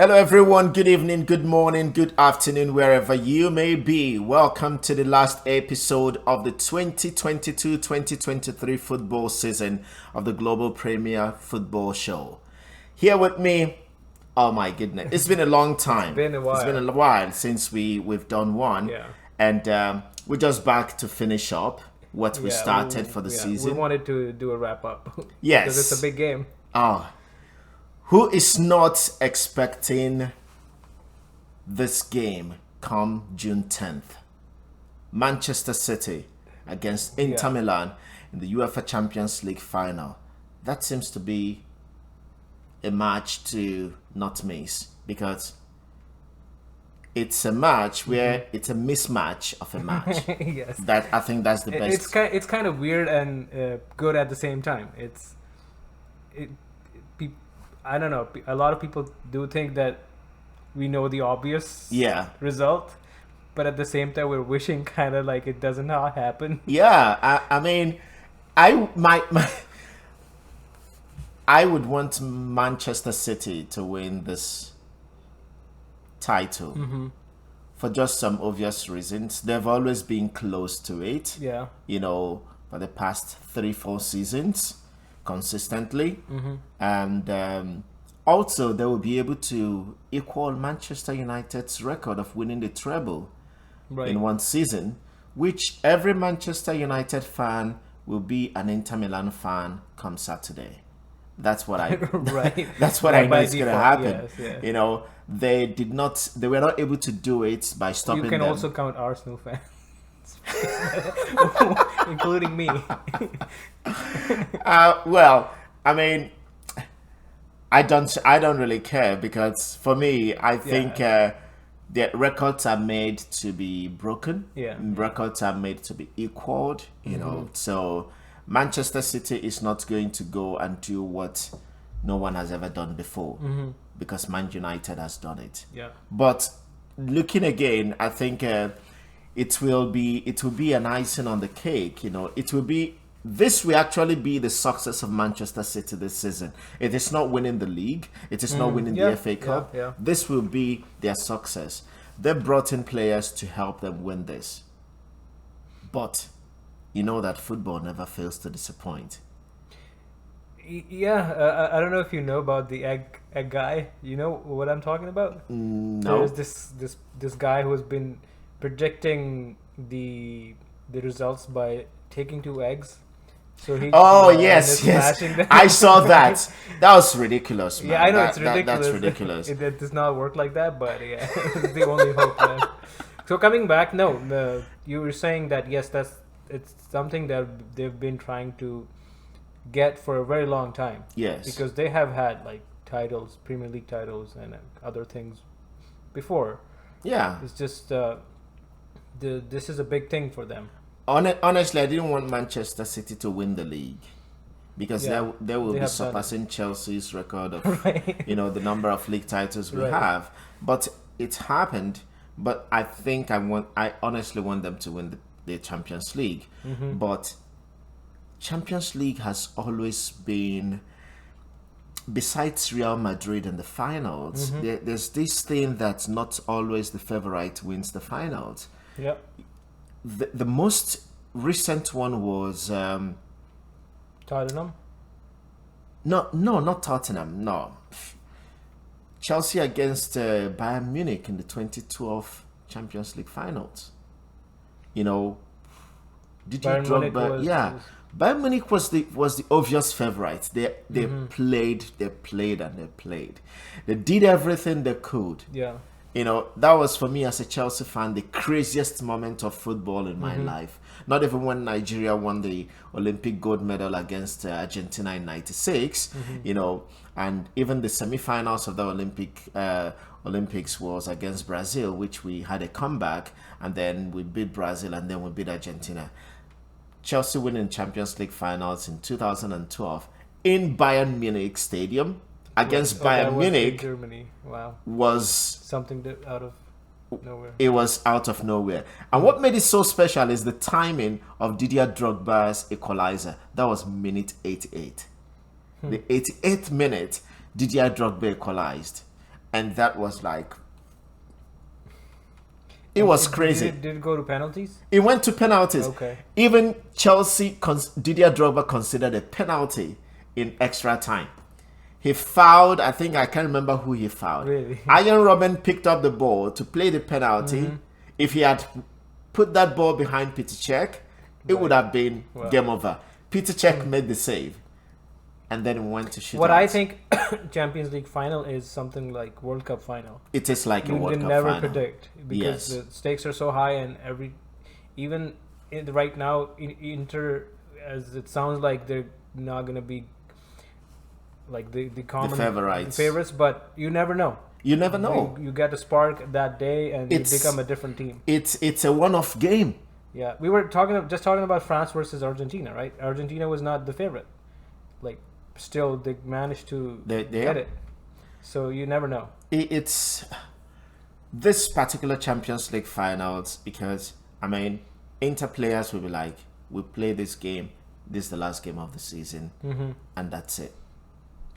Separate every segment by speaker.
Speaker 1: Hello, everyone. Good evening, good morning, good afternoon, wherever you may be. Welcome to the last episode of the 2022-2023 football season of the Global Premier Football Show. Here with me, oh my goodness, it's been a long time.
Speaker 2: Been a while.
Speaker 1: It's been a while since we've done one,
Speaker 2: Yeah.
Speaker 1: and we're just back to finish up what we started for the
Speaker 2: We
Speaker 1: season.
Speaker 2: wanted to do a wrap up.
Speaker 1: Yes.
Speaker 2: Because it's a big game.
Speaker 1: Who is not expecting this game come June 10th? Manchester City against Inter Milan in the UEFA Champions League final. That seems to be a match to not miss because it's a match where it's a mismatch of a match.
Speaker 2: Yes.
Speaker 1: I think that's the best.
Speaker 2: It's kind of weird and good at the same time. I don't know. A lot of people do think that we know the obvious result, but at the same time, we're wishing kind of like it doesn't happen.
Speaker 1: Yeah, I mean, I would want Manchester City to win this title for just some obvious reasons. They've always been close to it.
Speaker 2: Yeah.
Speaker 1: For the past 3-4 seasons consistently, and also they will be able to equal Manchester United's record of winning the treble in one season, which every Manchester United fan will be an Inter Milan fan come Saturday. That's what I that's what I know is going to happen.
Speaker 2: Yes.
Speaker 1: They were not able to do it by stopping them.
Speaker 2: You can also count Arsenal fans. Including me.
Speaker 1: Well, I mean, I don't really care because for me, I think the records are made to be broken.
Speaker 2: Yeah.
Speaker 1: Records are made to be equaled. So Manchester City is not going to go and do what no one has ever done before because Man United has done it.
Speaker 2: Yeah.
Speaker 1: But looking again, I think it will be an icing on the cake. This will actually be the success of Manchester City this season. It is not winning the league. It is not winning the FA Cup.
Speaker 2: Yeah.
Speaker 1: This will be their success. They brought in players to help them win this. But you know that football never fails to disappoint.
Speaker 2: Yeah, I don't know if you know about the egg guy. You know what I'm talking about?
Speaker 1: No.
Speaker 2: There's this guy who has been predicting the results by taking 2 eggs. So he
Speaker 1: yes. I saw that. That was ridiculous, man.
Speaker 2: Yeah, I know it's ridiculous.
Speaker 1: That's ridiculous.
Speaker 2: It does not work like that, but yeah, it's the only hope. Man. So coming back, you were saying that yes, it's something that they've been trying to get for a very long time.
Speaker 1: Yes,
Speaker 2: because they have had like titles, Premier League titles, and other things before.
Speaker 1: Yeah,
Speaker 2: it's just this is a big thing for them.
Speaker 1: Honestly, I didn't want Manchester City to win the league because they will be surpassing Chelsea's record of the number of league titles we have. But it happened. But I think I honestly want them to win the Champions League. But Champions League has always been, besides Real Madrid in the finals, there's this thing that not always the favorite wins the finals.
Speaker 2: Yeah.
Speaker 1: The most recent one was
Speaker 2: Tottenham.
Speaker 1: No, not Tottenham. No, Chelsea against Bayern Munich in the 2012 Champions League finals. Didier Drogba. Bayern Munich was the obvious favorite. They played. They did everything they could.
Speaker 2: Yeah.
Speaker 1: That was for me as a Chelsea fan the craziest moment of football in my life. Not even when Nigeria won the Olympic gold medal against Argentina in '96, and even the semi-finals of the Olympics was against Brazil, which we had a comeback, and then we beat Brazil, and then we beat Argentina. Chelsea winning Champions League finals in 2012 in Bayern Munich Stadium. Against Bayern Munich,
Speaker 2: Germany. Wow.
Speaker 1: Was
Speaker 2: something out of nowhere.
Speaker 1: It was out of nowhere. And what made it so special is the timing of Didier Drogba's equalizer. That was minute 88. The 88th minute, Didier Drogba equalized. and that was like, it was crazy.
Speaker 2: Did it go to penalties?
Speaker 1: It went to penalties.
Speaker 2: Okay.
Speaker 1: Even Chelsea, Didier Drogba considered a penalty in extra time. He fouled, I can't remember who he fouled.
Speaker 2: Really?
Speaker 1: Ian Robben picked up the ball to play the penalty. If he had put that ball behind Peter Cech, it would have been game over. Peter Cech made the save. And then it went to shoot.
Speaker 2: What I think Champions League final is something like World Cup final.
Speaker 1: It is like a World Cup
Speaker 2: final. You
Speaker 1: final.
Speaker 2: never predict because the stakes are so high, and right now, Inter, as it sounds like they're not gonna be like the common favorites, but you never know.
Speaker 1: You never know.
Speaker 2: You get a spark that day, and you become a different team.
Speaker 1: It's a one-off game.
Speaker 2: Yeah, we were talking about France versus Argentina, right? Argentina was not the favorite. Like, still, they managed to get it. So you never know.
Speaker 1: It's this particular Champions League finals because, Inter players will be like, we play this game. This is the last game of the season, and that's it.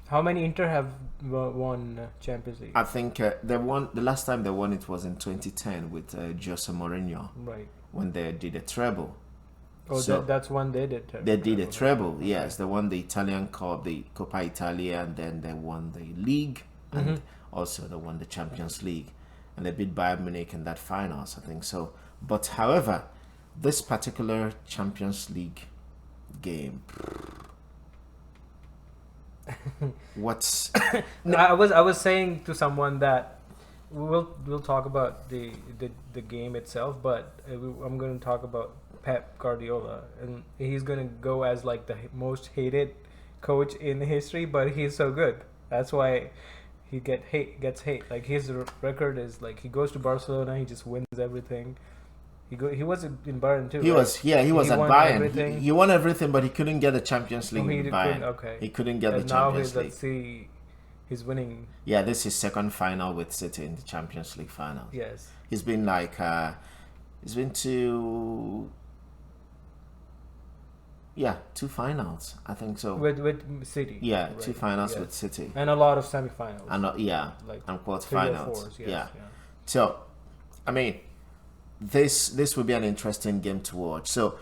Speaker 2: How many Inter have won Champions League?
Speaker 1: I think they won. The last time they won it was in 2010 with Jose Mourinho.
Speaker 2: Right.
Speaker 1: When they did a treble.
Speaker 2: Oh, so that's when they did.
Speaker 1: They did a treble. Yes, they won the Italian Cup, the Coppa Italia, and then they won the league, and also they won the Champions League, and they beat Bayern Munich in that finals. I think so. But however, this particular Champions League game. What's
Speaker 2: no, I was saying to someone that we'll talk about the game itself, but I'm going to talk about Pep Guardiola, and he's going to go as like the most hated coach in history, but he's so good. That's why he gets hate. Like, his record is like, he goes to Barcelona, he just wins everything. He was in Bayern too. He was
Speaker 1: at Bayern. He won everything, but he couldn't get the Champions League with Bayern. He couldn't get the Champions League.
Speaker 2: Let's see, he's winning.
Speaker 1: Yeah, this is his second final with City in the Champions League final.
Speaker 2: Yes,
Speaker 1: he's been like he's been to 2 finals, I think so.
Speaker 2: With City.
Speaker 1: Yeah, right. 2 finals with City,
Speaker 2: and a lot of semi-finals.
Speaker 1: And and quarterfinals. Yeah. So, This will be an interesting game to watch. So,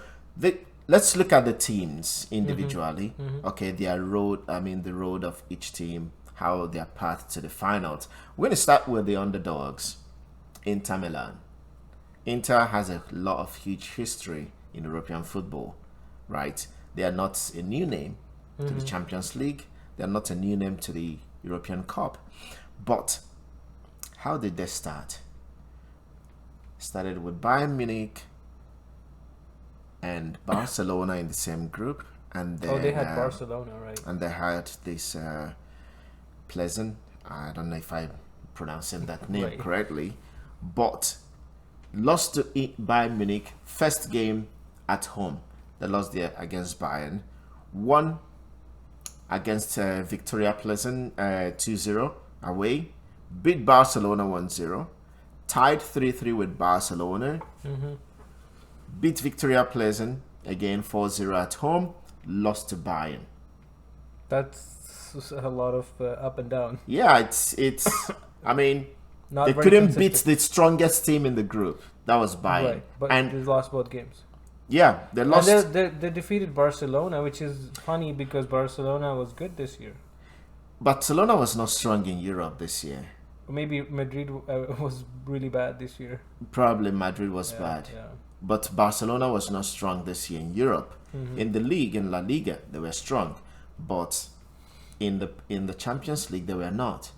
Speaker 1: let's look at the teams individually. Okay, the road of each team, how their path to the finals. We're going to start with the underdogs, Inter Milan. Inter has a lot of huge history in European football, right? They are not a new name to the Champions League. They are not a new name to the European Cup. But how did they start? Started with Bayern Munich and Barcelona in the same group, and then
Speaker 2: they had Barcelona, right?
Speaker 1: And they had this Pleasant. I don't know if I'm pronouncing that name correctly, but lost to Bayern Munich first game at home. They lost there against Bayern. Won against Victoria Pleasant 2-0 away. Beat Barcelona 1-0. Tied 3-3 with Barcelona. Beat Victoria Pleasant again 4-0 at home. Lost to Bayern.
Speaker 2: That's a lot of up and down.
Speaker 1: Yeah, it's they couldn't beat the strongest team in the group. That was Bayern.
Speaker 2: Right, but they lost both games.
Speaker 1: Yeah, they lost.
Speaker 2: And they defeated Barcelona, which is funny because Barcelona was good this year.
Speaker 1: Barcelona was not strong in Europe this year.
Speaker 2: Maybe Madrid was really bad this year.
Speaker 1: Probably Madrid was bad.
Speaker 2: Yeah.
Speaker 1: But Barcelona was not strong this year in Europe. In the league, in La Liga, they were strong. But in the Champions League, they were not.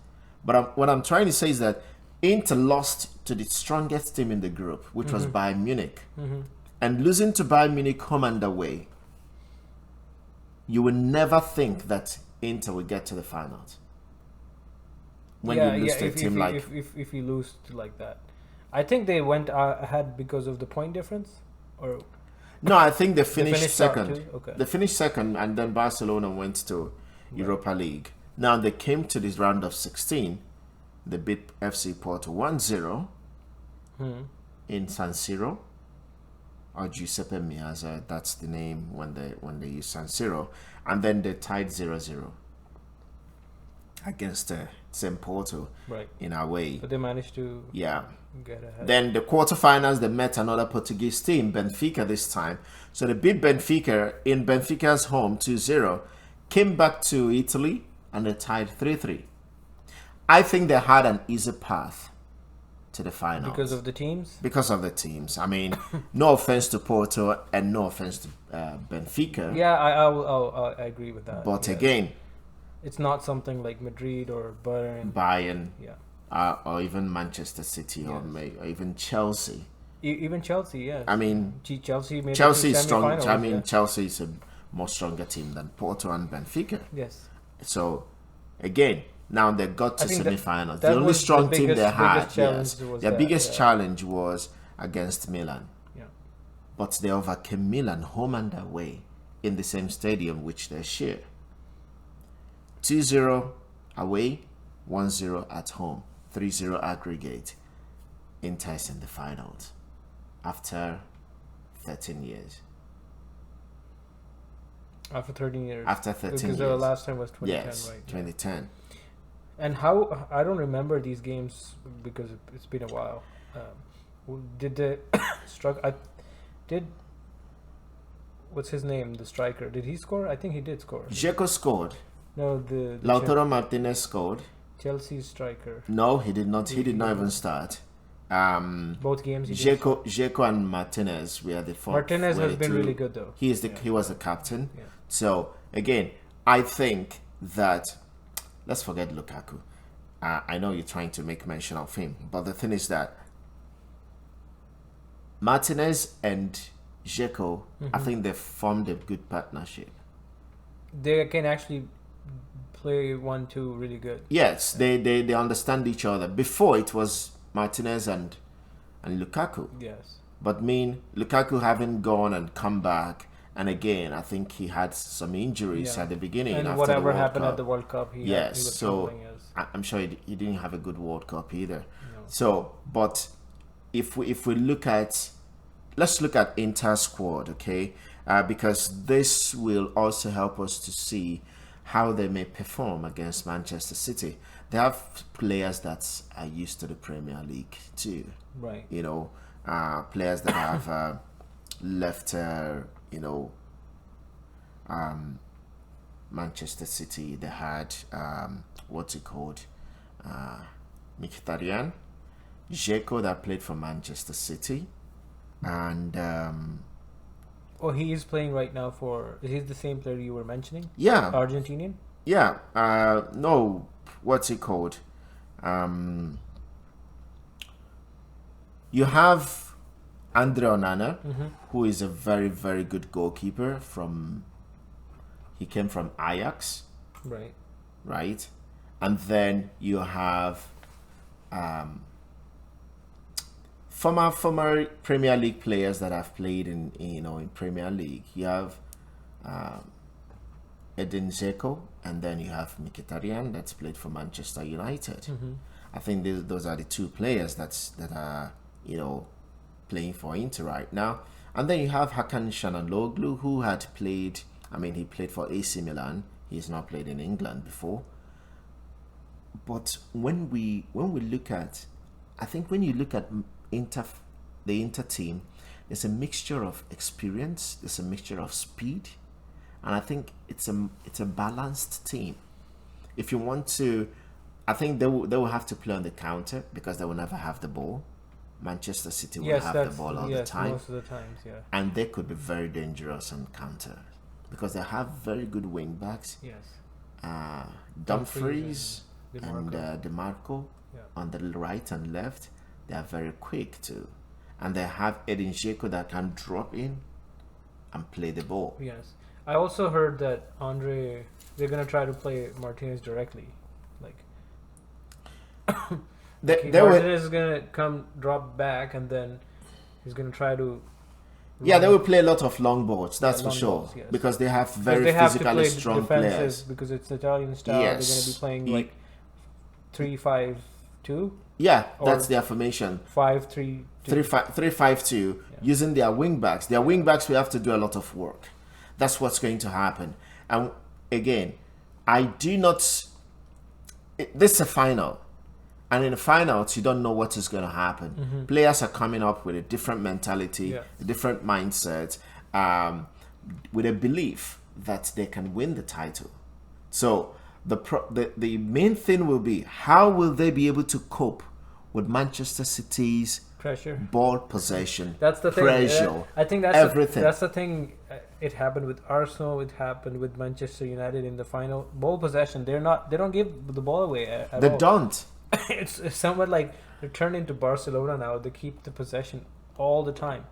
Speaker 1: But what I'm trying to say is that Inter lost to the strongest team in the group, which was Bayern Munich. And losing to Bayern Munich home and away, you would never think that Inter would get to the finals. When you lose to a team like...
Speaker 2: If you lose to like that. I think they went ahead because of the point difference? Or
Speaker 1: no, I think they finished second.
Speaker 2: Okay.
Speaker 1: They finished second, and then Barcelona went to Europa League. Now they came to this round of 16. They beat FC Porto 1-0 in San Siro, or Giuseppe Meazza. That's the name when they use San Siro, and then they tied 0-0 against same Porto
Speaker 2: Right.
Speaker 1: in a way.
Speaker 2: But they managed to
Speaker 1: Yeah.
Speaker 2: get ahead.
Speaker 1: Then the quarterfinals, they met another Portuguese team, Benfica this time. So they beat Benfica in Benfica's home 2-0, came back to Italy, and they tied 3-3. I think they had an easy path to the finals.
Speaker 2: Because of the teams?
Speaker 1: Because of the teams. I mean, no offense to Porto and no offense to Benfica.
Speaker 2: Yeah, I agree with that.
Speaker 1: But
Speaker 2: yeah.
Speaker 1: again,
Speaker 2: it's not something like Madrid or
Speaker 1: Bayern,
Speaker 2: yeah,
Speaker 1: or even Manchester City,
Speaker 2: Yes.
Speaker 1: or even Chelsea.
Speaker 2: Even Chelsea, yeah.
Speaker 1: I mean,
Speaker 2: Chelsea made
Speaker 1: Chelsea
Speaker 2: it to
Speaker 1: is strong.
Speaker 2: semi-finals,
Speaker 1: I mean,
Speaker 2: yeah.
Speaker 1: Chelsea is a more stronger team than Porto and Benfica.
Speaker 2: Yes.
Speaker 1: So, again, now they got to
Speaker 2: I think
Speaker 1: semi-finals.
Speaker 2: that
Speaker 1: The only
Speaker 2: was
Speaker 1: strong
Speaker 2: the
Speaker 1: team they
Speaker 2: biggest
Speaker 1: had,
Speaker 2: challenge was
Speaker 1: their
Speaker 2: that,
Speaker 1: biggest
Speaker 2: yeah.
Speaker 1: challenge was against Milan.
Speaker 2: Yeah.
Speaker 1: But they overcame Milan home and away in the same stadium which they share. 2-0 away, 1-0 at home, 3-0 aggregate. Inter's in the finals after 13 years.
Speaker 2: After 13 years.
Speaker 1: After 13
Speaker 2: because
Speaker 1: years.
Speaker 2: the last time was 2010,
Speaker 1: Yes,
Speaker 2: right?
Speaker 1: 2010.
Speaker 2: And how I don't remember these games because it's been a while. Did the what's his name? The striker. Did he score? I think he did score.
Speaker 1: Dzeko scored.
Speaker 2: No, the
Speaker 1: Lautaro Martinez scored.
Speaker 2: Chelsea striker.
Speaker 1: No, he did not. He did not even start.
Speaker 2: Both games. He did.
Speaker 1: Dzeko and Martinez were the four.
Speaker 2: Martinez
Speaker 1: were
Speaker 2: has
Speaker 1: the
Speaker 2: been
Speaker 1: two.
Speaker 2: really good though.
Speaker 1: He was the captain.
Speaker 2: Yeah.
Speaker 1: So again, I think that let's forget Lukaku. I know you're trying to make mention of him, but the thing is that Martinez and Dzeko, I think they formed a good partnership.
Speaker 2: They can actually play 1-2 really good.
Speaker 1: Yes, they understand each other. Before it was Martinez and Lukaku.
Speaker 2: Yes.
Speaker 1: But Lukaku having gone and come back, and again, I think he had some injuries
Speaker 2: Yeah.
Speaker 1: at the beginning.
Speaker 2: And
Speaker 1: after
Speaker 2: whatever
Speaker 1: the World
Speaker 2: happened
Speaker 1: Cup.
Speaker 2: at the World Cup, he
Speaker 1: Yes,
Speaker 2: was
Speaker 1: so
Speaker 2: struggling as
Speaker 1: I'm sure he didn't have a good World Cup either.
Speaker 2: no.
Speaker 1: So, but if we look at, let's look at Inter squad, okay? Because this will also help us to see how they may perform against Manchester City. They have players that are used to the Premier League too.
Speaker 2: Right.
Speaker 1: You know, players that have left, Manchester City. They had what's it called, Mkhitaryan, Dzeko that played for Manchester City, and
Speaker 2: Oh, he is playing right now for. Is he the same player you were mentioning?
Speaker 1: yeah,
Speaker 2: Argentinian.
Speaker 1: yeah. No, what's it called? You have Andre Onana, who is a very, very good goalkeeper. He came from Ajax,
Speaker 2: Right.
Speaker 1: right? And then you have former Premier League players that have played in Premier League. You have Edin Dzeko, and then you have Mkhitaryan that's played for Manchester United. I think those are the two players that are playing for Inter right now. And then you have Hakan Çalhanoğlu, who had played. He played for AC Milan. He's not played in England before. But when we look at, I think when you look at the Inter team, there's a mixture of experience, there's a mixture of speed, and I think it's a balanced team. If you want to, I think they will have to play on the counter because they will never have the ball. Manchester City will have the ball all the time,
Speaker 2: most of the times, yeah.
Speaker 1: and they could be very dangerous on counter because they have very good wing backs.
Speaker 2: Yes.
Speaker 1: Dumfries and
Speaker 2: DeMarco.
Speaker 1: DeMarco
Speaker 2: Yeah.
Speaker 1: on the right and left. They are very quick too, and they have Edin Dzeko that can drop in and play the ball.
Speaker 2: Yes. I also heard that they're gonna try to play Martinez directly, like. Martinez is gonna come drop back and then he's gonna try to.
Speaker 1: Yeah, they will play a lot of long balls. That's for
Speaker 2: long
Speaker 1: sure,
Speaker 2: balls, yes.
Speaker 1: because they have very
Speaker 2: they have to
Speaker 1: physically
Speaker 2: play
Speaker 1: strong
Speaker 2: defensive
Speaker 1: players.
Speaker 2: because it's Italian style.
Speaker 1: Yes.
Speaker 2: They're gonna be playing like 3-5-2,
Speaker 1: Yeah,
Speaker 2: or
Speaker 1: that's their formation.
Speaker 2: 5-3-2.
Speaker 1: 3-5-2, using their wing backs. Their wing backs will have to do a lot of work. That's what's going to happen. And again, I do not. this is a final. And in the finals, you don't know what is going to happen. Players are coming up with a different mentality, a different mindset, with a belief that they can win the title. So the main thing will be, how will they be able to cope with Manchester City's
Speaker 2: pressure,
Speaker 1: ball possession,
Speaker 2: that's the thing.
Speaker 1: pressure,
Speaker 2: I think that's
Speaker 1: everything.
Speaker 2: That's the thing. It happened with Arsenal. It happened with Manchester United in the final. Ball possession. They don't give the ball away at
Speaker 1: They
Speaker 2: all.
Speaker 1: don't.
Speaker 2: It's somewhat like they're turned into Barcelona now. They keep the possession all the time,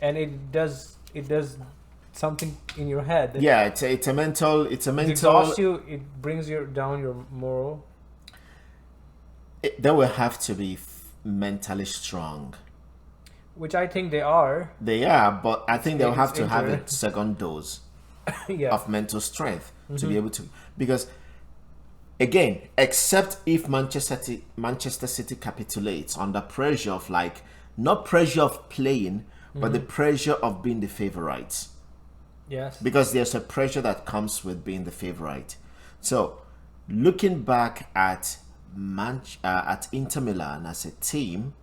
Speaker 2: and it does something in your head.
Speaker 1: Yeah, it's a mental. It
Speaker 2: exhausts you. It brings down your moral.
Speaker 1: They will have to be mentally strong.
Speaker 2: Which I think they are.
Speaker 1: They are, but I think they'll have to
Speaker 2: Inter.
Speaker 1: have a second dose of mental strength to be able to, because again, except if Manchester City capitulates under pressure of, like, not pressure of playing, but the pressure of being the favorites.
Speaker 2: Yes.
Speaker 1: Because there's a pressure that comes with being the favorite. So, looking back at Inter Milan as a team,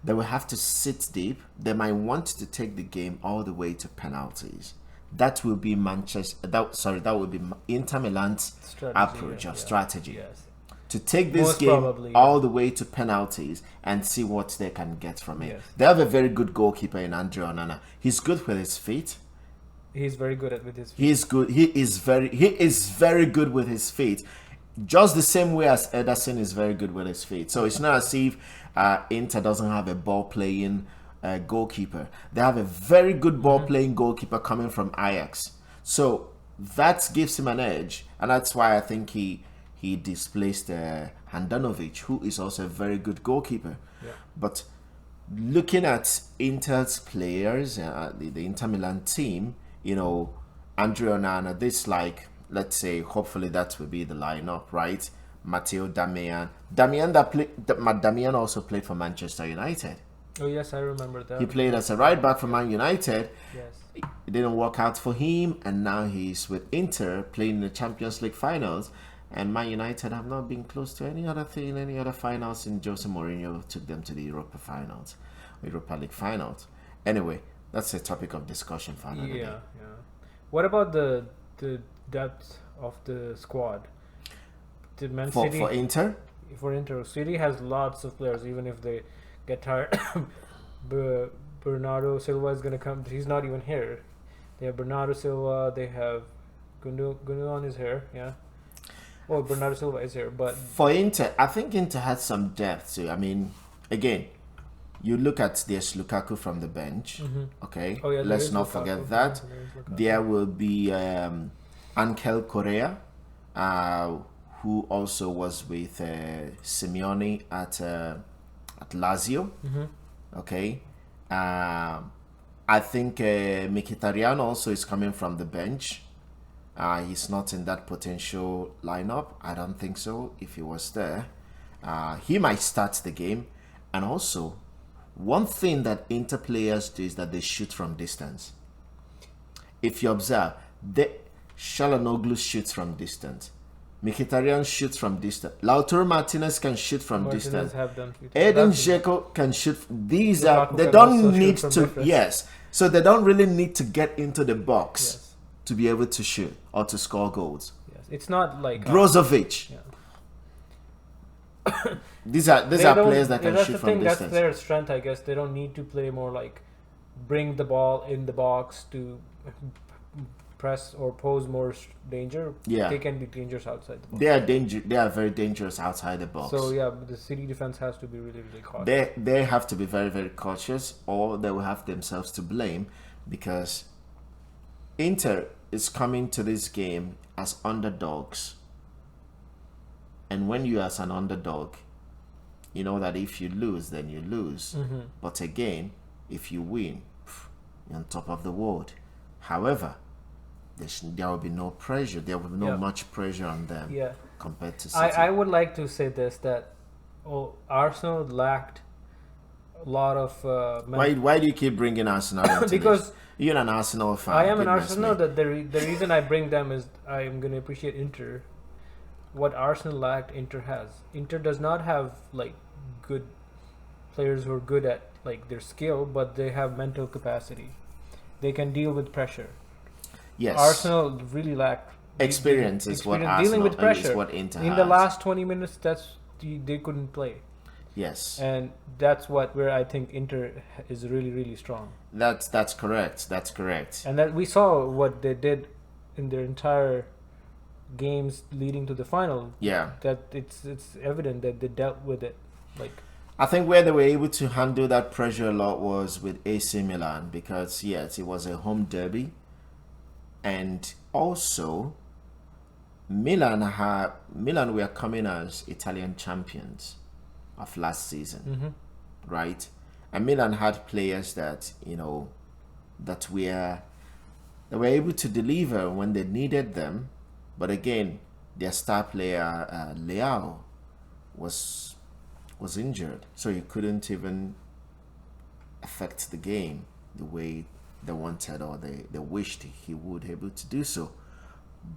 Speaker 1: they will have to sit deep. They might want to take the game all the way to penalties. That will be that will be Inter Milan's approach or strategy.
Speaker 2: Yes.
Speaker 1: To take this
Speaker 2: Most
Speaker 1: game
Speaker 2: probably,
Speaker 1: all the way to penalties and see what they can get from it.
Speaker 2: Yes.
Speaker 1: They have a very good goalkeeper in Andre Onana. He's good with his feet.
Speaker 2: He's very good with his feet.
Speaker 1: He is good. He is very good with his feet. Just the same way as Ederson is very good with his feet. So it's not as if Inter doesn't have a ball playing goalkeeper. They have a very good ball playing goalkeeper coming from Ajax. So that gives him an edge, and that's why I think he displaced Handanovic, who is also a very good goalkeeper.
Speaker 2: Yeah.
Speaker 1: But looking at Inter's players, the Inter Milan team, Andre Onana, this, like, let's say, hopefully that will be the lineup, right? Matteo Damian also played for Manchester United.
Speaker 2: Oh yes, I remember that.
Speaker 1: He played as a right back for Man United.
Speaker 2: Yes.
Speaker 1: It didn't work out for him, and now he's with Inter playing in the Champions League finals. And Man United have not been close to any other finals since Jose Mourinho took them to the Europa League finals. Anyway, that's a topic of discussion for another day.
Speaker 2: Yeah. What about the depth of the squad? Did Man City
Speaker 1: For Inter?
Speaker 2: For Inter, City has lots of players. Even if they get tired, Bernardo Silva is gonna come. He's not even here. They have Bernardo Silva. They have Gundogan is here. Yeah. Well, Bernardo Silva is here, but
Speaker 1: for Inter, I think Inter has some depth too. I mean, again, you look at there's Lukaku from the bench. Okay,
Speaker 2: oh, yeah,
Speaker 1: let's not
Speaker 2: Lukaku.
Speaker 1: forget that. There will be Angel Correa, who also was with Simeone at Lazio. Okay, I think Mkhitaryan also is coming from the bench. He's not in that potential lineup. I don't think so. If he was there, he might start the game. And also, one thing that Inter players do is that they shoot from distance. If you observe, Çalhanoğlu shoots from distance. Mkhitaryan shoots from distance. Lautaro Martinez can shoot from distance. Edin Dzeko can shoot. These are, they don't need to, yes. So they don't really need to get into the box to be able to shoot or to score goals.
Speaker 2: Yes. It's not like
Speaker 1: Brozovic. These are players that can shoot from distance.
Speaker 2: That's their strength, I guess. They don't need to play more like bring the ball in the box to press or pose more danger.
Speaker 1: Yeah,
Speaker 2: they can be dangerous outside the box.
Speaker 1: They are very dangerous outside the box.
Speaker 2: So yeah, the City defense has to be really, really cautious.
Speaker 1: They have to be very, very cautious, or they will have themselves to blame, because Inter is coming to this game as underdogs. And when you are as an underdog, you know that if you lose, then you lose. But again, if you win, you're on top of the world. However, there will be no pressure. There will be no much pressure on them compared to City.
Speaker 2: I would like to say this, that Arsenal lacked a lot of...
Speaker 1: Why do you keep bringing Arsenal into
Speaker 2: because
Speaker 1: this? You're an Arsenal fan.
Speaker 2: I am an Arsenal. The reason I bring them is I am going to appreciate Inter. what Arsenal lacked, Inter has. Inter does not have like good players who are good at like their skill, but they have mental capacity. They can deal with pressure.
Speaker 1: Yes.
Speaker 2: Arsenal really lack
Speaker 1: Experience is what
Speaker 2: experience dealing
Speaker 1: Arsenal
Speaker 2: with pressure.
Speaker 1: is what Inter
Speaker 2: In
Speaker 1: has.
Speaker 2: the last 20 minutes, they couldn't play,
Speaker 1: Yes.
Speaker 2: and that's where I think Inter is really really strong.
Speaker 1: That's correct. That's correct.
Speaker 2: And that we saw what they did in their entire games leading to the final.
Speaker 1: Yeah.
Speaker 2: That it's evident that they dealt with it. Like
Speaker 1: I think where they were able to handle that pressure a lot was with AC Milan because yes, it was a home derby, and also Milan were coming as Italian champions of last season, right? And Milan had players that that they were able to deliver when they needed them, but again, their star player Leao was injured, so he couldn't even affect the game the way they wanted or they wished he would be able to do so.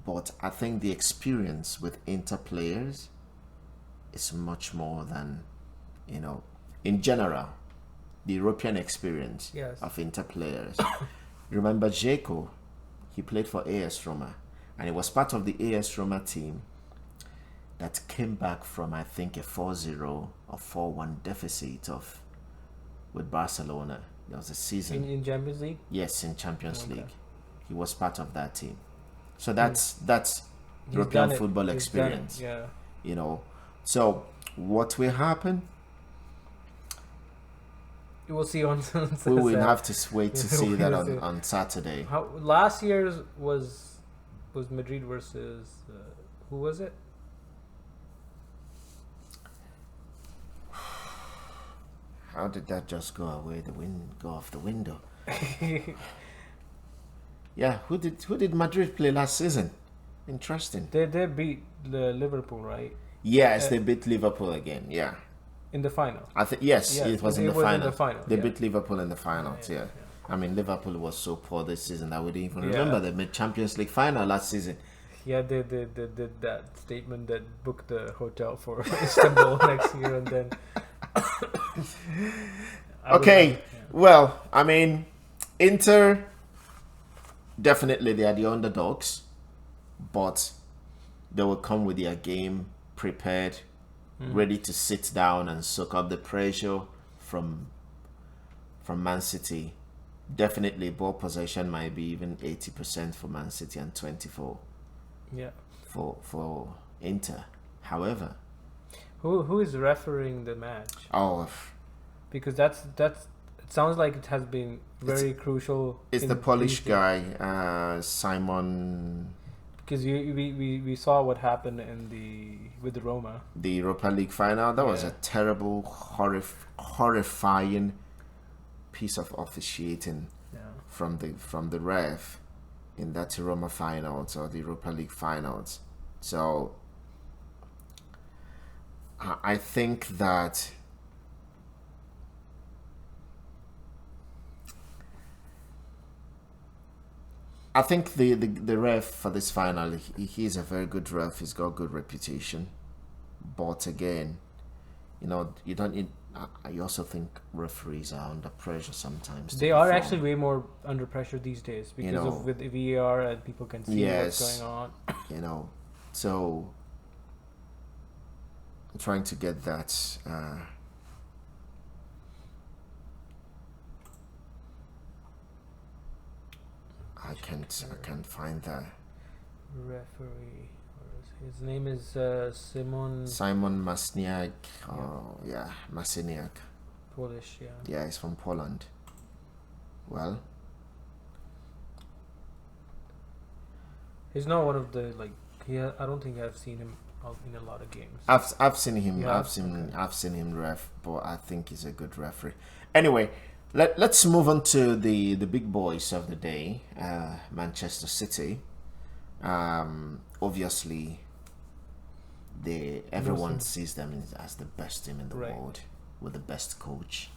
Speaker 1: But I think the experience with Inter players is much more than in general the European experience
Speaker 2: Yes.
Speaker 1: of Inter players. Remember Dzeko, he played for AS Roma, and he was part of the AS Roma team that came back from I think a 4-0 or 4-1 deficit with Barcelona. There was a season
Speaker 2: in Champions League.
Speaker 1: yes, in Champions
Speaker 2: Okay.
Speaker 1: League. He was part of that team. So that's
Speaker 2: He's
Speaker 1: European
Speaker 2: done it.
Speaker 1: football
Speaker 2: He's
Speaker 1: experience.
Speaker 2: done it, yeah.
Speaker 1: So what will happen?
Speaker 2: You will see on.
Speaker 1: We will have to wait to see that
Speaker 2: We'll see.
Speaker 1: on Saturday.
Speaker 2: Last year's was Madrid versus who was it?
Speaker 1: How did that just go away? Go off the window. Yeah, who did Madrid play last season? Interesting.
Speaker 2: They beat the Liverpool, right?
Speaker 1: Yes, they beat Liverpool again. Yeah,
Speaker 2: In the final.
Speaker 1: I think yes,
Speaker 2: Yeah,
Speaker 1: it was in
Speaker 2: it
Speaker 1: the
Speaker 2: was in
Speaker 1: final.
Speaker 2: the final,
Speaker 1: They
Speaker 2: yeah.
Speaker 1: beat Liverpool in the finals. Yeah. I mean Liverpool was so poor this season that we didn't even remember they made Champions League final last season.
Speaker 2: Yeah, they did that statement that booked the hotel for Istanbul next year, and then.
Speaker 1: Okay, well, I mean, Inter definitely they are the underdogs, but they will come with their game prepared, ready to sit down and soak up the pressure from Man City. Definitely, ball possession might be even 80% for Man City and 24
Speaker 2: Yeah.
Speaker 1: for Inter. However,
Speaker 2: Who is refereeing the match? Because that's it sounds like it has been very crucial.
Speaker 1: it's the Polish guy, Simon.
Speaker 2: Because we saw what happened with the Roma.
Speaker 1: The Europa League final. That was a terrible, horrifying piece of officiating from the ref in that Roma finals or the Europa League finals. So I think that the ref for this final, he's a very good ref. He's got good reputation, but again, you don't need. I also think referees are under pressure sometimes.
Speaker 2: They are actually way more under pressure these days because of with VAR and people can see what's going on.
Speaker 1: So I'm trying to get that. I can't find that.
Speaker 2: Referee. His name is
Speaker 1: Simon Masniak. Oh yeah, Masniak.
Speaker 2: Polish. Yeah.
Speaker 1: Yeah, he's from Poland. Well,
Speaker 2: he's not one of the I don't think I've seen him in a lot of games.
Speaker 1: I've seen him.
Speaker 2: Yeah,
Speaker 1: I've seen him ref, but I think he's a good referee. Anyway, let's move on to the big boys of the day, Manchester City. Obviously, everyone sees them as the best team in the world with the best coach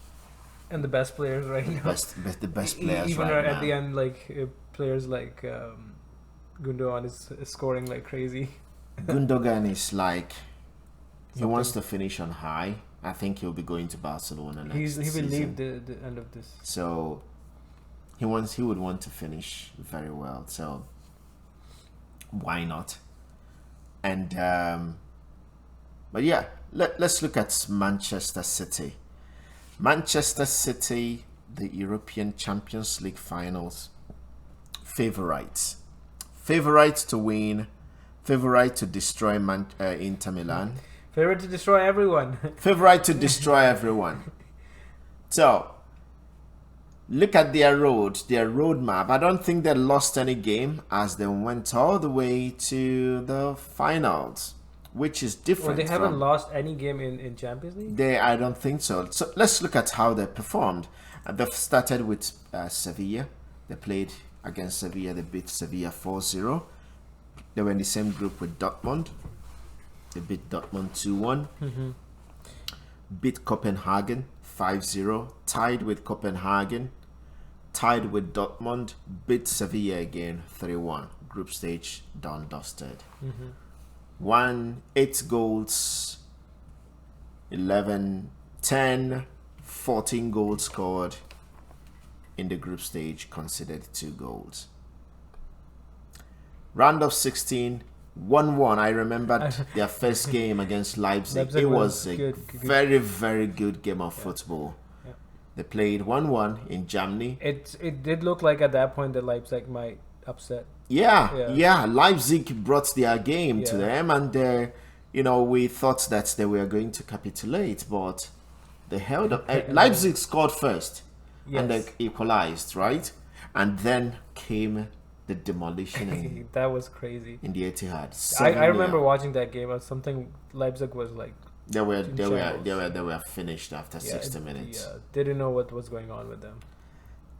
Speaker 2: and the best players right now.
Speaker 1: The best players
Speaker 2: even
Speaker 1: right
Speaker 2: at
Speaker 1: now.
Speaker 2: the end, players like Gundogan is scoring like crazy.
Speaker 1: Gundogan is like he
Speaker 2: Something.
Speaker 1: wants to finish on high. I think he'll be going to Barcelona next
Speaker 2: He
Speaker 1: season.
Speaker 2: will leave the end of this.
Speaker 1: So he would want to finish very well. So why not? And but yeah, let's look at Manchester City. Manchester City, the European Champions League finals favorites. Favorite to win, favorite to destroy Inter Milan,
Speaker 2: Favorite to destroy everyone.
Speaker 1: favorite to destroy everyone. So, look at their roadmap. I don't think they lost any game as they went all the way to the finals, which is
Speaker 2: Well,
Speaker 1: different.
Speaker 2: they haven't
Speaker 1: from-
Speaker 2: lost any game in Champions League.
Speaker 1: I don't think so. So let's look at how they performed. They've started with Sevilla. They played against Sevilla. They beat Sevilla 4-0. They were in the same group with Dortmund. They beat Dortmund 2-1. Beat Copenhagen 5-0. Tied with Copenhagen. Tied with Dortmund. Beat Sevilla again 3-1. Group stage done, dusted. Won 8 goals, 11, 10, 14 goals scored in the group stage, conceded 2 goals. Round of 16, 1-1. I remembered their first game against Leipzig.
Speaker 2: Leipzig
Speaker 1: It
Speaker 2: was
Speaker 1: was a
Speaker 2: good.
Speaker 1: very, very good game of football.
Speaker 2: Yeah.
Speaker 1: They played 1-1 in Germany.
Speaker 2: It did look like at that point that Leipzig might upset.
Speaker 1: Yeah. Leipzig brought their game to
Speaker 2: Yeah.
Speaker 1: them, and we thought that they were going to capitulate, but they held up. Leipzig scored first, and they
Speaker 2: Yes.
Speaker 1: equalized, right? And then came the demolition
Speaker 2: That was crazy.
Speaker 1: in the Etihad.
Speaker 2: I remember
Speaker 1: 7-0.
Speaker 2: watching that game. Something Leipzig was like,
Speaker 1: They were
Speaker 2: in
Speaker 1: they were
Speaker 2: shambles.
Speaker 1: they were finished after
Speaker 2: yeah,
Speaker 1: 60 minutes.
Speaker 2: Yeah, didn't know what was going on with them.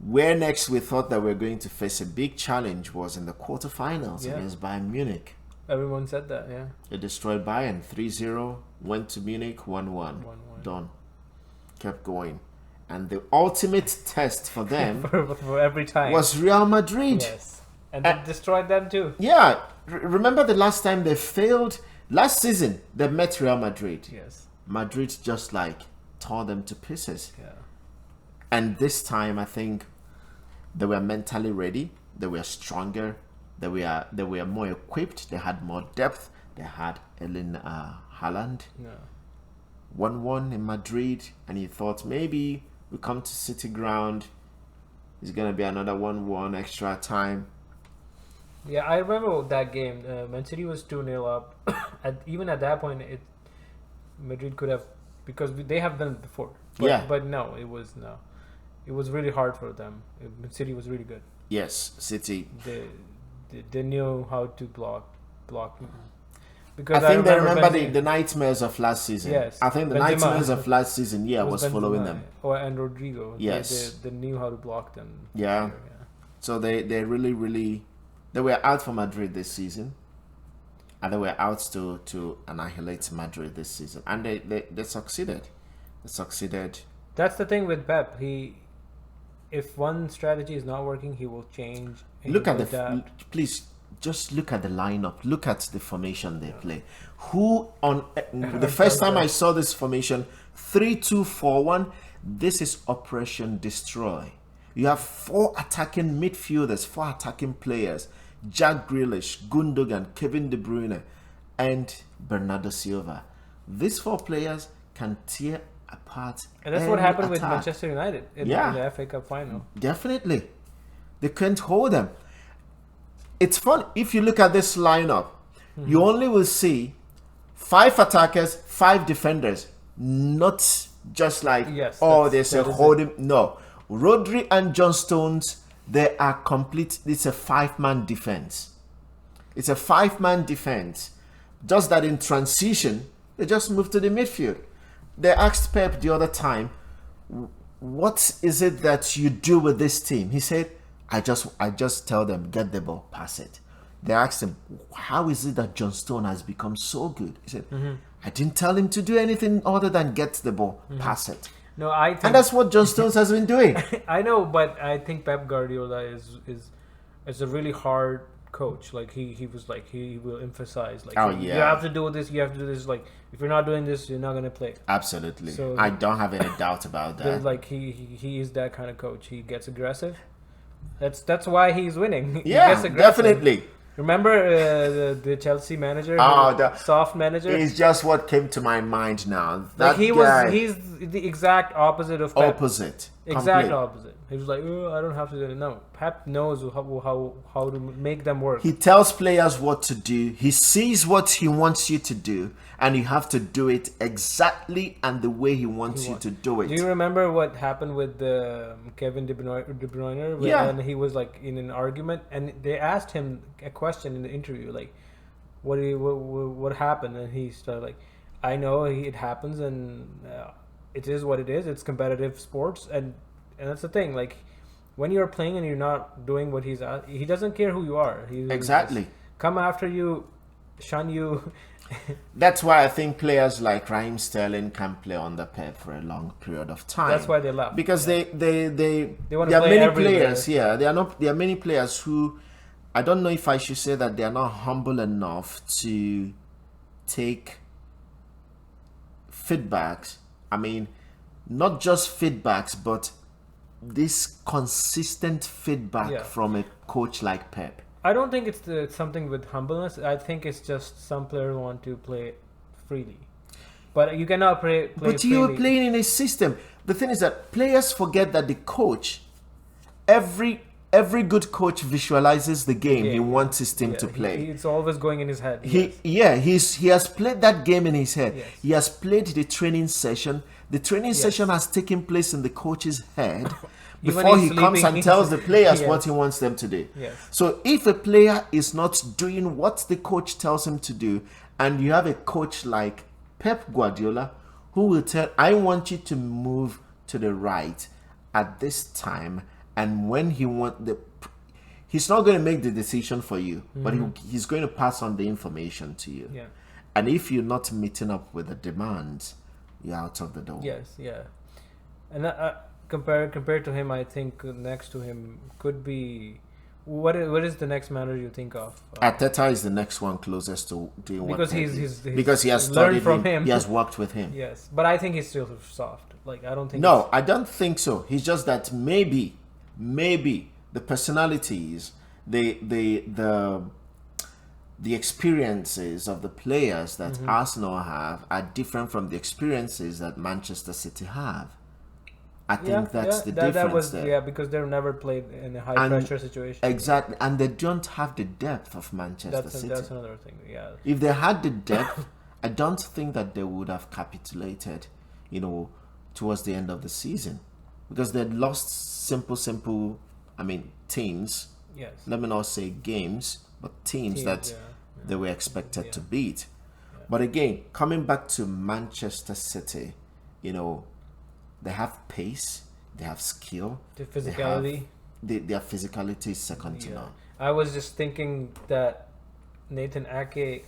Speaker 1: Where next we thought that we were going to face a big challenge was in the quarterfinals
Speaker 2: Yeah.
Speaker 1: against Bayern Munich.
Speaker 2: Everyone said that. Yeah.
Speaker 1: They destroyed Bayern 3-0, went to Munich 1-1.
Speaker 2: 1-1.
Speaker 1: Done. Kept going. And the ultimate test for them
Speaker 2: for every time.
Speaker 1: was Real Madrid.
Speaker 2: Yes. And they destroyed them too.
Speaker 1: Yeah. Remember the last time they failed? Last season, they met Real Madrid.
Speaker 2: Yes.
Speaker 1: Madrid just like tore them to pieces.
Speaker 2: Yeah.
Speaker 1: And this time, I think they were mentally ready. They were stronger. They were more equipped. They had more depth. They had Erling Haaland.
Speaker 2: No.
Speaker 1: 1-1 in Madrid, and he thought maybe we come to City ground. It's gonna be another 1-1 extra time.
Speaker 2: Yeah, I remember that game. Man City was 2-0 up. Even at that point, Madrid could have, because they have done it before. But,
Speaker 1: Yeah.
Speaker 2: But no, it was really hard for them. Man City was really good.
Speaker 1: Yes, City.
Speaker 2: They knew how to block. Because
Speaker 1: I think they remember
Speaker 2: Benzema-
Speaker 1: the nightmares of last season.
Speaker 2: Yes.
Speaker 1: I think the
Speaker 2: Benzema.
Speaker 1: nightmares of last season,
Speaker 2: it
Speaker 1: was following
Speaker 2: Benzema
Speaker 1: them.
Speaker 2: and Rodrigo.
Speaker 1: Yes.
Speaker 2: They knew how to block them.
Speaker 1: Yeah. So they really they were out for Madrid this season, and they were out to annihilate Madrid this season, and they succeeded. They succeeded.
Speaker 2: That's the thing with Pep. If one strategy is not working, he will change. He
Speaker 1: Look at
Speaker 2: will
Speaker 1: the
Speaker 2: adapt.
Speaker 1: please just look at the lineup. Look at the formation they play. Who on the first time I saw this formation 3-2-4-1? This is Operation Destroy. You have 4 attacking midfielders, 4 attacking players: Jack Grealish, Gundogan, Kevin De Bruyne, and Bernardo Silva. These 4 players can tear apart.
Speaker 2: And that's what
Speaker 1: any
Speaker 2: happened with
Speaker 1: attack.
Speaker 2: Manchester United in
Speaker 1: Yeah.
Speaker 2: the FA Cup final.
Speaker 1: Definitely. They couldn't hold them. It's fun. If you look at this lineup, you only will see 5 attackers, 5 defenders. Not just like,
Speaker 2: Yes,
Speaker 1: there's a
Speaker 2: that is
Speaker 1: holding. No. Rodri and John Stones, they are complete. It's a 5-man defense. It's a 5-man defense. Just that in transition, they just moved to the midfield. They asked Pep the other time, what is it that you do with this team? He said, I just tell them, get the ball, pass it. They asked him, how is it that John Stone has become so good? He said, I didn't tell him to do anything other than get the ball, pass it.
Speaker 2: No, I think
Speaker 1: And that's what John Stones has been doing.
Speaker 2: I know, but I think Pep Guardiola is a really hard coach. Like he was like he will emphasize like
Speaker 1: Oh,
Speaker 2: you
Speaker 1: yeah.
Speaker 2: have to do this, you have to do this. Like if you're not doing this, you're not gonna play.
Speaker 1: Absolutely.
Speaker 2: So-
Speaker 1: I don't have any doubt about
Speaker 2: There's
Speaker 1: that.
Speaker 2: like he is that kind of coach. He gets aggressive. That's why he's winning. He
Speaker 1: Yeah,
Speaker 2: gets aggressive.
Speaker 1: definitely.
Speaker 2: Remember the Chelsea manager,
Speaker 1: Oh,
Speaker 2: the soft manager.
Speaker 1: It's just what came to my mind now. That
Speaker 2: Like he's the exact opposite of Pep.
Speaker 1: opposite.
Speaker 2: Exact
Speaker 1: complete.
Speaker 2: opposite. He was like, oh, I don't have to do it. No, Pep knows how to make them work.
Speaker 1: He tells players what to do. He sees what he wants you to do, and you have to do it exactly and the way he wants you to do it.
Speaker 2: Do you remember what happened with Kevin De Bruyne when
Speaker 1: Yeah.
Speaker 2: he was like in an argument and they asked him a question in the interview like, what happened? And he started like, I know it happens and it is what it is. It's competitive sports and that's the thing. Like when you're playing and you're not doing what he doesn't care who you are. He
Speaker 1: Exactly.
Speaker 2: just come after you, shun you.
Speaker 1: That's why I think players like Raheem Sterling can play under Pep for a long period of time.
Speaker 2: That's why they left.
Speaker 1: Because they
Speaker 2: wanna
Speaker 1: there are
Speaker 2: play
Speaker 1: many
Speaker 2: everywhere.
Speaker 1: players here. There are many players who I don't know if I should say that they are not humble enough to take feedbacks. I mean, not just feedbacks, but this consistent feedback
Speaker 2: Yeah.
Speaker 1: from a coach like Pep.
Speaker 2: I don't think it's something with humbleness. I think it's just some players want to play freely, but you cannot play
Speaker 1: But
Speaker 2: freely.
Speaker 1: you're playing in a system. The thing is that players forget that the coach, every good coach visualizes the game he wants his team to play.
Speaker 2: It's always going in his head.
Speaker 1: He has played that game in his head.
Speaker 2: Yes.
Speaker 1: He has played the training session. The training session has taken place in the coach's head
Speaker 2: Even
Speaker 1: before
Speaker 2: he's
Speaker 1: he comes
Speaker 2: sleeping,
Speaker 1: and tells the players
Speaker 2: Yes.
Speaker 1: what he wants them to do.
Speaker 2: Yes.
Speaker 1: So if a player is not doing what the coach tells him to do, and you have a coach like Pep Guardiola who will tell, I want you to move to the right at this time, and when he's not going to make the decision for you, but he's going to pass on the information to you.
Speaker 2: Yeah.
Speaker 1: And if you're not meeting up with the demands, you're out of the door.
Speaker 2: Yes. Yeah. And compared to him, I think next to him could be what is the next manager you think of?
Speaker 1: Arteta is the next one closest to doing what
Speaker 2: Because
Speaker 1: Pep
Speaker 2: he's
Speaker 1: did. Because he has
Speaker 2: learned
Speaker 1: studied
Speaker 2: from him.
Speaker 1: He has worked with him.
Speaker 2: Yes, but I think he's still soft. Like I don't think.
Speaker 1: No, I don't think so. He's just that maybe the personalities, the experiences of the players that Arsenal have are different from the experiences that Manchester City have. I think that's the difference
Speaker 2: that was,
Speaker 1: there.
Speaker 2: Yeah, because they've never played in a high pressure situation.
Speaker 1: Exactly, and they don't have the depth of Manchester City.
Speaker 2: That's another thing. Yeah.
Speaker 1: If they had the depth, I don't think that they would have capitulated, towards the end of the season, because they lost simple. I mean, teams.
Speaker 2: Yes.
Speaker 1: Let me not say games, but teams that they were expected to beat. Yeah. But again, coming back to Manchester City, they have pace, they have skill,
Speaker 2: The physicality.
Speaker 1: Their physicality is second to none.
Speaker 2: I was just thinking that Nathan Ake,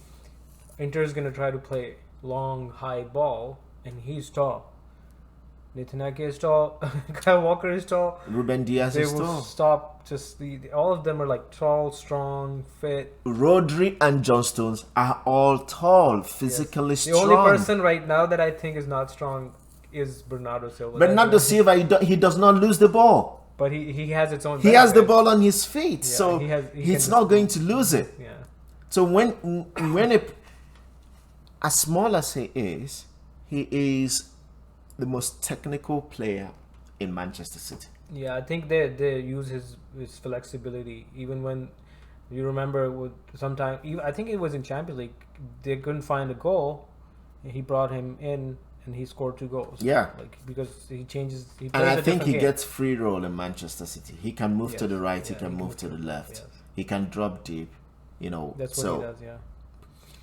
Speaker 2: Inter is going to try to play long, high ball, and he's tall. Nathan Ake is tall. Kyle Walker is tall.
Speaker 1: Ruben Diaz
Speaker 2: They
Speaker 1: is
Speaker 2: will
Speaker 1: tall.
Speaker 2: stop. All of them are like tall, strong, fit.
Speaker 1: Rodri and John Stones are all tall, physically
Speaker 2: The
Speaker 1: strong.
Speaker 2: only person right now that I think is not strong is Bernardo Silva.
Speaker 1: Bernardo Silva, he does not lose the ball.
Speaker 2: But he has its own.
Speaker 1: He has the
Speaker 2: benefit.
Speaker 1: ball on his feet,
Speaker 2: Yeah,
Speaker 1: so
Speaker 2: he
Speaker 1: he's
Speaker 2: can
Speaker 1: not
Speaker 2: just-
Speaker 1: going to lose it.
Speaker 2: Yeah.
Speaker 1: So when as small as he is the most technical player in Manchester City.
Speaker 2: Yeah, I think they use his flexibility. Even when you remember, I think it was in Champions League, they couldn't find a goal, and he brought him in, and he scored 2 goals.
Speaker 1: Yeah.
Speaker 2: Because he changes. He
Speaker 1: And
Speaker 2: plays
Speaker 1: I
Speaker 2: a
Speaker 1: think he
Speaker 2: different game.
Speaker 1: gets free role in Manchester City. He can move to
Speaker 2: Yes.
Speaker 1: the right, he
Speaker 2: Yeah,
Speaker 1: can move to the left.
Speaker 2: yes.
Speaker 1: He can drop deep,
Speaker 2: That's
Speaker 1: so
Speaker 2: what he does. Yeah.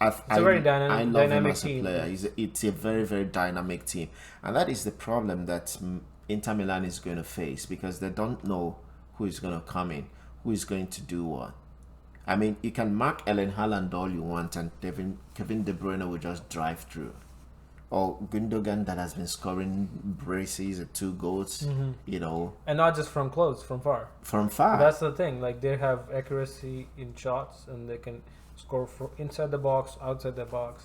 Speaker 1: It's
Speaker 2: a very
Speaker 1: I love him
Speaker 2: dynamic
Speaker 1: as a
Speaker 2: team.
Speaker 1: player. It's a very, very dynamic team. And that is the problem that Inter Milan is going to face, because they don't know who is going to come in, who is going to do what. I mean, you can mark Erling Haaland all you want, and Kevin De Bruyne will just drive through. or Gundogan that has been scoring braces at 2 goals, you know,
Speaker 2: And not just from close, from far.
Speaker 1: from far.
Speaker 2: That's the thing. Like they have accuracy in shots, and they can score inside the box, outside the box.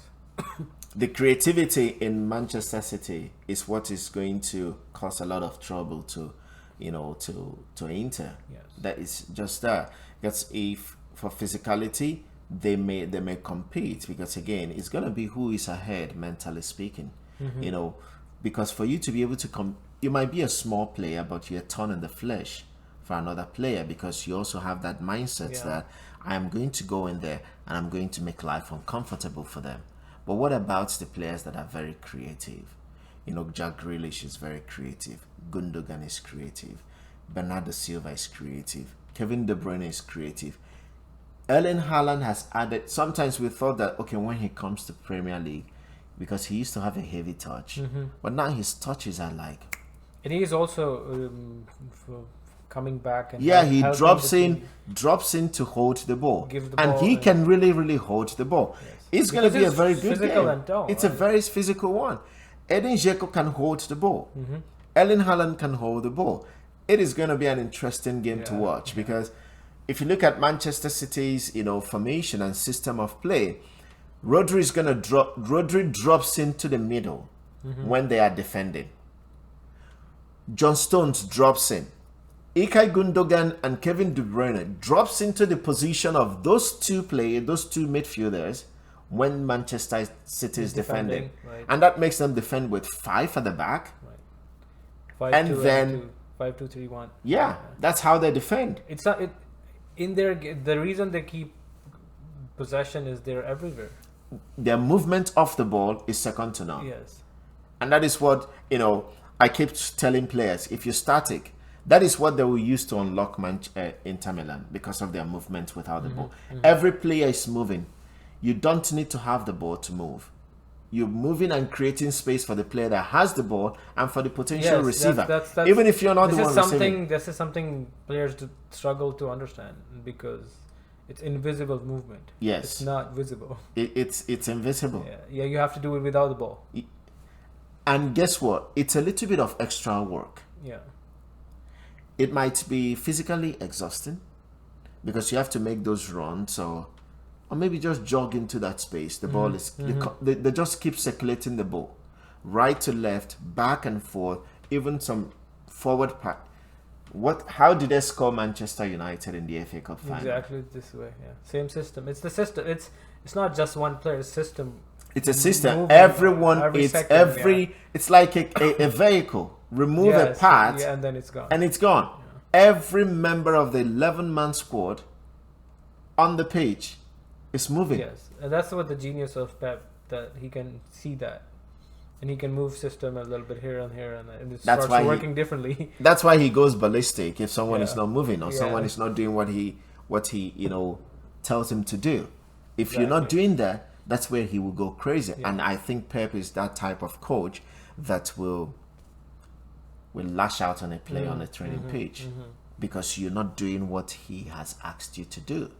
Speaker 1: The creativity in Manchester City is what is going to cause a lot of trouble to, you know, to Inter.
Speaker 2: Yes.
Speaker 1: That is just that. Because if for physicality, they may compete, because again, it's gonna be who is ahead mentally speaking. You know, because for you to be able to you might be a small player, but you're torn in the flesh for another player, because you also have that mindset that I am going to go in there and I'm going to make life uncomfortable for them. But what about the players that are very creative? You know, Jack Grealish is very creative. Gundogan is creative. Bernardo Silva is creative. Kevin De Bruyne is creative. Erling Haaland has added. Sometimes we thought that, okay, when he comes to Premier League, because he used to have a heavy touch, but now his touches are like.
Speaker 2: And he is also coming back and
Speaker 1: he drops in to hold the ball,
Speaker 2: Give the
Speaker 1: and
Speaker 2: ball
Speaker 1: he
Speaker 2: and-
Speaker 1: can really hold the ball.
Speaker 2: Yes.
Speaker 1: It's going to be a
Speaker 2: Because
Speaker 1: very
Speaker 2: it's
Speaker 1: good
Speaker 2: physical
Speaker 1: game.
Speaker 2: and tall,
Speaker 1: It's a
Speaker 2: right?
Speaker 1: very physical one. Edin Dzeko can hold the ball. Erling Haaland can hold the ball. It is going to be an interesting game to watch, because if you look at Manchester City's, you know, formation and system of play, Rodri drops into the middle when they are defending. John Stones drops in. Ilkay Gundogan and Kevin De Bruyne drops into the position of those two midfielders when Manchester City is defending.
Speaker 2: right.
Speaker 1: And that makes them defend with 5 at the back.
Speaker 2: Right.
Speaker 1: And then
Speaker 2: 5-2-3-1.
Speaker 1: Yeah, that's how they defend.
Speaker 2: It's not it. In their the reason they keep possession is they're everywhere.
Speaker 1: Their movement off the ball is second to none.
Speaker 2: Yes.
Speaker 1: And that is what, you know, I keep telling players, if you're static, that is what they will use to unlock Inter Milan, because of their movement without the ball. Every player is moving. You don't need to have the ball to move. You're moving and creating space for the player that has the ball and for the potential receiver.
Speaker 2: That's,
Speaker 1: even if you're not the one
Speaker 2: receiving.
Speaker 1: receiving.
Speaker 2: This is something players struggle to understand, because it's invisible movement.
Speaker 1: Yes.
Speaker 2: It's not visible.
Speaker 1: It's invisible.
Speaker 2: Yeah, you have to do it without the ball.
Speaker 1: And guess what? It's a little bit of extra work.
Speaker 2: Yeah.
Speaker 1: It might be physically exhausting, because you have to make those runs, or maybe just jog into that space. The ball is they just keep circulating the ball, right to left, back and forth, even some forward pass. How did they score Manchester United in the FA Cup final?
Speaker 2: Exactly this way. Yeah. Same system. It's the system. It's not just one player's system.
Speaker 1: It's a system.
Speaker 2: Moving
Speaker 1: Everyone,
Speaker 2: every
Speaker 1: it's
Speaker 2: second,
Speaker 1: it's like a vehicle. Remove a part,
Speaker 2: and then it's gone.
Speaker 1: and it's gone. Every member of the 11-man squad on the pitch is moving.
Speaker 2: Yes, and that's what the genius of Pep, that he can see that, and he can move system a little bit here and here, and it starts working differently.
Speaker 1: That's why he goes ballistic if someone is not moving, or
Speaker 2: Yeah.
Speaker 1: someone is not doing what he tells him to do. If you're not doing that, that's where he will go crazy.
Speaker 2: Yeah.
Speaker 1: And I think Pep is that type of coach that will lash out on a play on a training pitch, because you're not doing what he has asked you to do.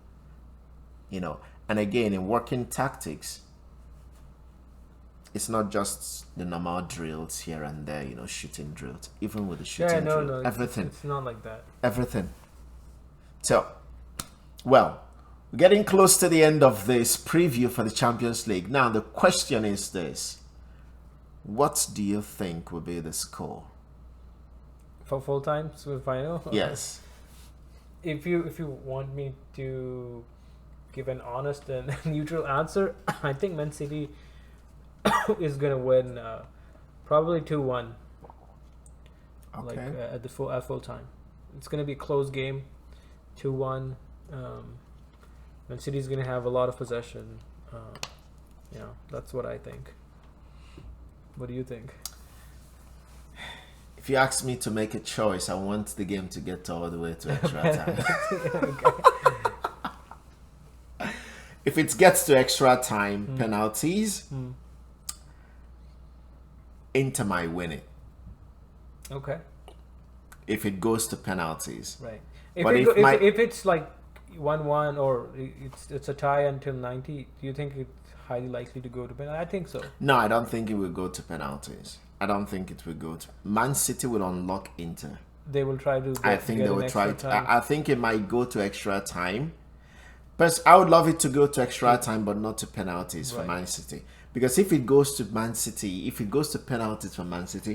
Speaker 1: You know, and again, in working tactics, it's not just the normal drills here and there, you know, shooting drills. Even with the shooting drill, everything.
Speaker 2: It's not like that.
Speaker 1: Everything. So, well, we're getting close to the end of this preview for the Champions League. Now, the question is this. What do you think will be the score?
Speaker 2: For full time final?
Speaker 1: Yes.
Speaker 2: If you want me to give an honest and neutral answer, I think Man City is gonna win probably 2-1.
Speaker 1: Okay.
Speaker 2: Like at full time. It's gonna be a close game, 2-1. Man City's gonna have a lot of possession. That's what I think. What do you think?
Speaker 1: If you ask me to make a choice, I want the game to get all the way to extra time. If it gets to extra time, penalties, Inter might win it.
Speaker 2: Okay.
Speaker 1: If it goes to penalties.
Speaker 2: Right.
Speaker 1: But
Speaker 2: If it's like 1-1 or it's a tie until 90, do you think highly likely to go to penalties? I think so.
Speaker 1: No, I don't think it will go to penalties. I don't think it will go to. Man City will unlock Inter.
Speaker 2: They will try to.
Speaker 1: I think
Speaker 2: get
Speaker 1: they
Speaker 2: an
Speaker 1: will try.
Speaker 2: extra time.
Speaker 1: I think it might go to extra time. But I would love it to go to extra time, but not to penalties for
Speaker 2: Right.
Speaker 1: Man City. Because if it goes to Man City, if it goes to penalties for Man City,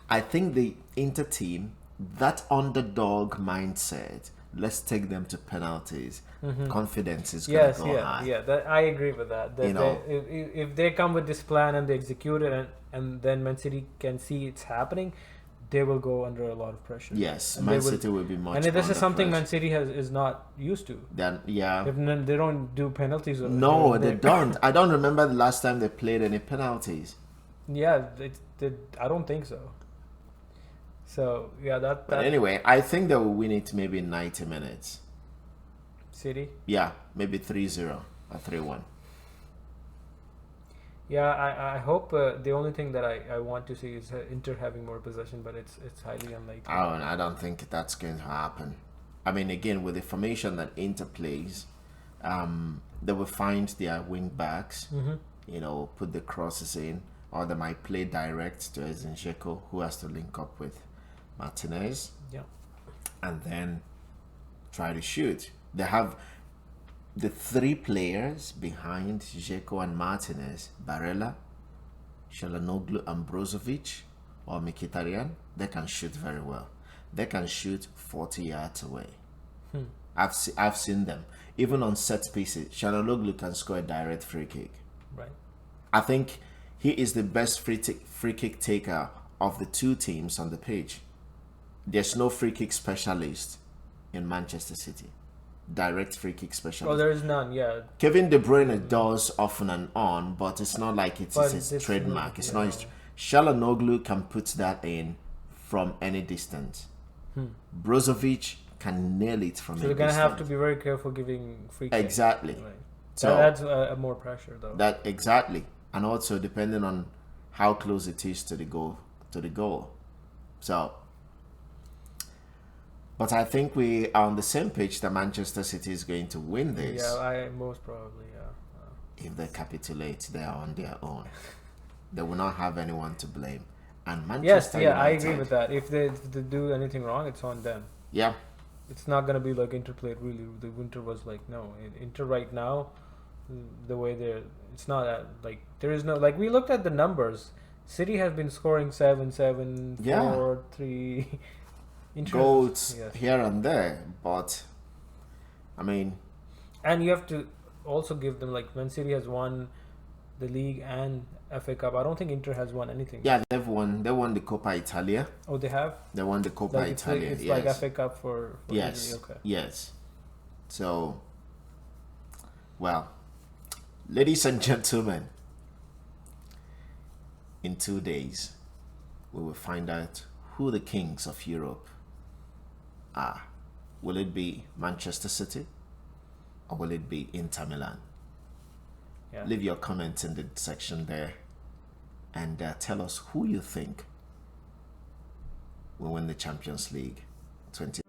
Speaker 1: I think the Inter team, that underdog mindset, let's take them to penalties. Confidence is going to go high.
Speaker 2: Yeah. That, I agree with that. That
Speaker 1: You know.
Speaker 2: if they come with this plan and they execute it, and then Man City can see it's happening, they will go under a lot of pressure.
Speaker 1: Yes,
Speaker 2: And
Speaker 1: Man
Speaker 2: they will-
Speaker 1: City will be much.
Speaker 2: And this
Speaker 1: under
Speaker 2: is something
Speaker 1: pressure.
Speaker 2: Man City is not used to.
Speaker 1: Then yeah.
Speaker 2: They don't do penalties.
Speaker 1: No, they don't. I don't remember the last time they played any penalties.
Speaker 2: Yeah, I don't think so. So yeah,
Speaker 1: But
Speaker 2: that
Speaker 1: anyway, I think they will win it maybe in 90 minutes.
Speaker 2: City.
Speaker 1: Yeah, maybe 3-0 or 3-1.
Speaker 2: Yeah, I hope the only thing that I want to see is Inter having more possession, but it's highly unlikely.
Speaker 1: I don't think that's going to happen. I mean, again, with the formation that Inter plays, they will find their wing backs, put the crosses in, or they might play direct to Zinchenko, who has to link up with Martinez,
Speaker 2: Yeah.
Speaker 1: and then try to shoot. They have the three players behind Dzeko and Martinez, Barella, Shalanoglu, and Brozovic, or Mkhitaryan. They can shoot very well. They can shoot 40 yards away. I've seen them. Even on set pieces, Shalanoglu can score a direct free kick.
Speaker 2: Right.
Speaker 1: I think he is the best free kick taker of the two teams on the pitch. There's no free kick specialist in Manchester City. Direct free kick specialist.
Speaker 2: Well, there is none. Yeah.
Speaker 1: Kevin De Bruyne does off and on, but it's not like it's
Speaker 2: But
Speaker 1: his
Speaker 2: it's
Speaker 1: trademark.
Speaker 2: not,
Speaker 1: It's
Speaker 2: you
Speaker 1: not
Speaker 2: know.
Speaker 1: his. Shalanoglu can put that in from any distance. Brozovic can nail it from
Speaker 2: So
Speaker 1: any
Speaker 2: you're gonna
Speaker 1: distance.
Speaker 2: have to be very careful giving free kicks.
Speaker 1: Exactly.
Speaker 2: Right.
Speaker 1: So
Speaker 2: That adds more pressure, though.
Speaker 1: that exactly, and also depending on how close it is to the goal. So, but I think we are on the same page that Manchester City is going to win this.
Speaker 2: Yeah, I most probably. Yeah.
Speaker 1: If they capitulate, they are on their own. They will not have anyone to blame. And
Speaker 2: Yes.
Speaker 1: Manchester
Speaker 2: Yeah, I
Speaker 1: United,
Speaker 2: agree with that. If they do anything wrong, it's on them.
Speaker 1: Yeah,
Speaker 2: It's not gonna be like Inter played really. The Inter was like no. Inter right now, the way they're, it's not like there is no like we looked at the numbers. City has been scoring 7-7,
Speaker 1: Yeah.
Speaker 2: 4-3.
Speaker 1: goals
Speaker 2: Yes.
Speaker 1: here and there, but I mean,
Speaker 2: And you have to also give them like Man City has won the league and FA Cup. I don't think Inter has won anything.
Speaker 1: yeah, they won the Coppa Italia.
Speaker 2: Oh, they have.
Speaker 1: They won the Coppa
Speaker 2: Like
Speaker 1: Italia.
Speaker 2: it's
Speaker 1: yes.
Speaker 2: like FA Cup for
Speaker 1: Yes.
Speaker 2: Italy. Okay.
Speaker 1: Yes. So, well, ladies and gentlemen, in 2 days, we will find out who the kings of Europe are. Will it be Manchester City or will it be Inter Milan?
Speaker 2: Yeah.
Speaker 1: Leave your comments in the section there and tell us who you think will win the Champions League 20.